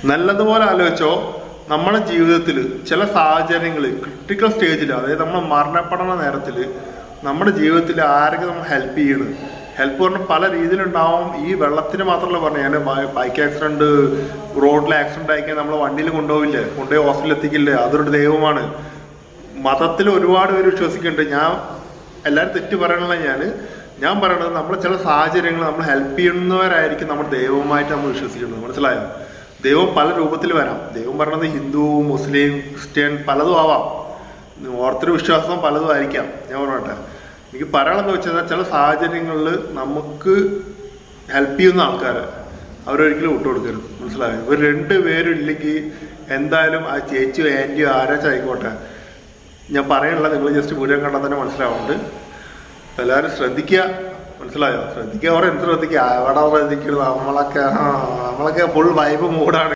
നല്ലതുപോലെ ആലോചിച്ചോ, നമ്മുടെ ജീവിതത്തിൽ ചില സാഹചര്യങ്ങൾ ക്രിട്ടിക്കൽ സ്റ്റേജിൽ, അതായത് നമ്മൾ മരണപ്പെടണ നേരത്തിൽ നമ്മുടെ ജീവിതത്തിൽ ആരൊക്കെ നമ്മൾ ഹെൽപ്പ് ചെയ്യണം. ഹെൽപ്പ് പറഞ്ഞാൽ പല രീതിയിലുണ്ടാവും. ഈ വെള്ളത്തിന് മാത്രമല്ല പറഞ്ഞു, ഞാൻ ബൈക്ക് ആക്സിഡൻറ്റ്, റോഡിൽ ആക്സിഡൻറ്റ് ആയിക്കാൻ നമ്മൾ വണ്ടിയിൽ കൊണ്ടുപോയി ഹോസ്പിറ്റലിൽ എത്തിക്കില്ലേ, അതൊരു ദൈവമാണ്. മതത്തിൽ ഒരുപാട് പേര് വിശ്വസിക്കുന്നുണ്ട്. ഞാൻ എല്ലാവരും തെറ്റ് പറയണല്ല, ഞാൻ പറയണത് നമ്മൾ ചില സാഹചര്യങ്ങൾ നമ്മൾ ഹെൽപ്പ് ചെയ്യുന്നവരായിരിക്കും നമ്മൾ ദൈവമായിട്ട് നമ്മൾ വിശ്വസിക്കുന്നത്. മനസ്സിലായോ? ദൈവം പല രൂപത്തിൽ വരാം. ദൈവം പറയണത് ഹിന്ദു, മുസ്ലിം, ക്രിസ്ത്യൻ പലതും ആവാം. ഓർത്തർ വിശ്വാസം പലതും ആയിരിക്കാം. ഞാൻ പറഞ്ഞോട്ടെ, എനിക്ക് പറയണമെന്ന് വെച്ചാൽ ചില സാഹചര്യങ്ങളിൽ നമുക്ക് ഹെൽപ്പ് ചെയ്യുന്ന ആൾക്കാർ അവരൊരിക്കലും വിട്ടുകൊടുക്കരുത്. മനസ്സിലായോ? ഇവർ രണ്ടുപേരും ഇല്ലെങ്കിൽ എന്തായാലും ആ ചേച്ചിയോ ആൻറ്റിയോ ആരാച്ചാൽ ആയിക്കോട്ടെ, ഞാൻ പറയാനുള്ള നിങ്ങൾ ജസ്റ്റ് വീഡിയോ കണ്ടാൽ തന്നെ മനസ്സിലാവുന്നുണ്ട്. എല്ലാവരും ശ്രദ്ധിക്കുക. മനസ്സിലായോ? ശ്രദ്ധിക്കുക. എന്ത് ശ്രദ്ധിക്കുക? എവിടെ ശ്രദ്ധിക്കുന്നത്? നമ്മളൊക്കെ ഫുൾ വൈബ് മൂടാണ്.